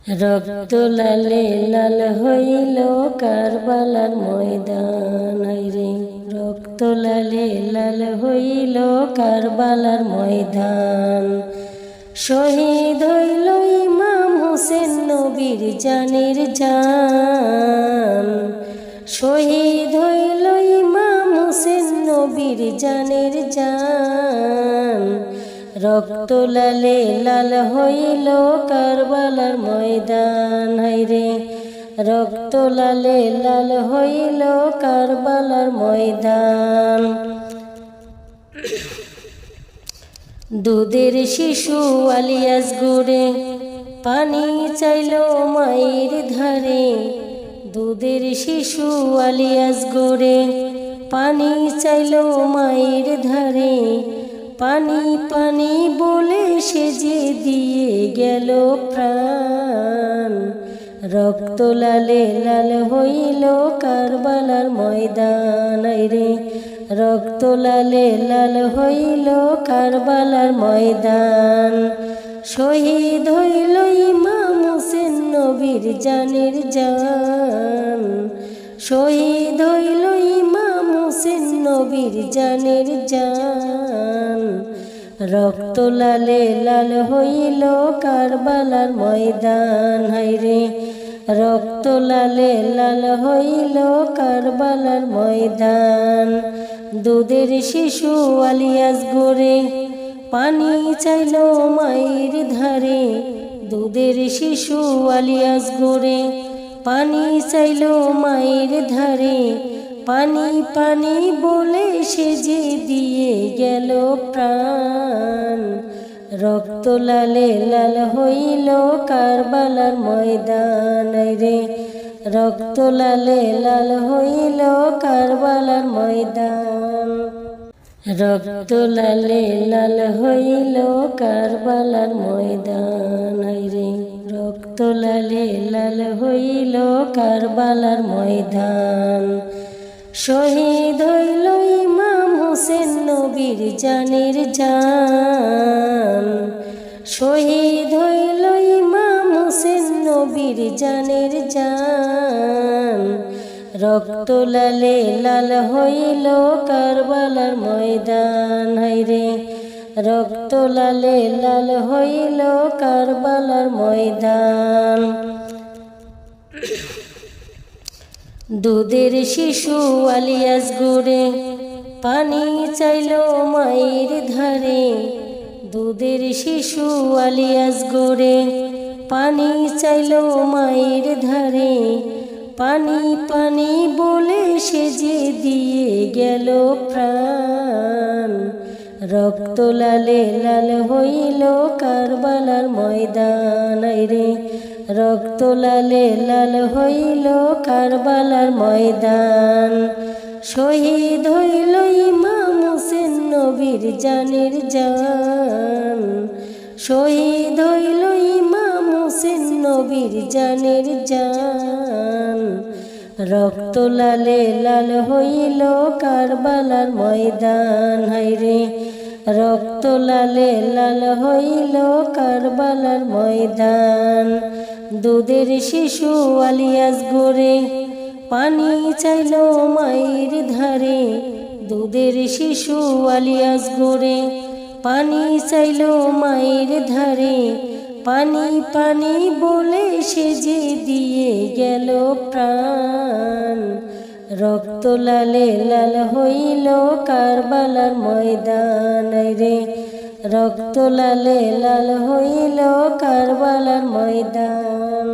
রক্ত লালে লাল হইল কারবালার ময়দান, রে রক্ত লালে লাল হইল কারবালার ময়দান। শহীদ হইল ইমাম হোসেন নবীর জানের জান, শহীদ হইল ইমাম হোসেন নবীর জানের জান। রক্ত লালে লাল হইল কারবালার ময়দান, হায়রে রক্ত লালে লাল হইল কারবালার ময়দান। দুধের শিশু আলিয়াস গুড়ে পানি চাইল মায়ের ধারে, দুধের শিশু আলিয়াস গুড়ে পানি চাইল মায়ের ধারে। পানি পানি বলে সে যে দিয়ে গেল প্রাণ, রক্ত লালে লাল হইল কারবালার ময়দান, রে রক্ত লালে লাল হইল কারবালার ময়দান। শহীদ হইল ইমাম হোসেন নবীর জানের জান, শহীদ হইল ইমাম হোসেন নবীর জানের জান। রক্ত লালে লাল হইল কারবালার ময়দান, হায়রে রক্ত লালে লাল হইল কারবালার ময়দান। দুধের শিশু আলিয়াস গড়ে পানি চাইল মায়ের ধারে, দুধের শিশু আলিয়াস গড়ে পানি চাইল মায়ের ধারে। পানি পানি বলে সে যে দিয়ে গেল প্রাণ, রক্ত লালে লাল হইল কারবালার ময়দান, রে রক্ত লালে লাল হইল কারবালার ময়দান। রক্ত লালে লাল হইল কারবালার ময়দান, রে রক্ত লালে লাল হইল কারবালার ময়দান। শহীদ হইল ইমাম হোসেন নবীর জানের জান, শহীদ হইল ইমাম হোসেন নবীর জানের জান। রক্ত লালে লাল হইল কারবালার ময়দান, হায়রে রক্ত লালে লাল হইল কারবালার ময়দান। দুধের শিশু আলিয়াস গুড়ে পানি চাইল মায়ের ধারে, দুধের শিশু আলিয়াস গুড়ে পানি চাইল মায়ের ধারে। পানি পানি বলে সে যে দিয়ে গেল প্রাণ, রক্ত লালে লাল হইল কারবালার ময়দান, রে রক্ত লালে লাল হইল কারবালার ময়দান। শহীদ হইল ইমাম হোসেন নবীর জানের জান, শহীদ হইল ইমাম হোসেন নবীর জানের জান। রক্ত লালে লাল হইল কারবালার ময়দান, হায়রে রক্ত লালে লাল হইল কারবালার ময়দান। দুধের শিশু আলিয়াস গড়ে পানি চাইল মায়ের ধারে, দুধের শিশু আলিয়াস গড়ে পানি চাইল মায়ের ধারে। পানি পানি বলে সে যে দিয়ে গেল প্রাণ, রক্ত লালে লাল হইল কারবালার ময়দান, রে রক্ত লালে লাল হইল কারবালার ময়দান।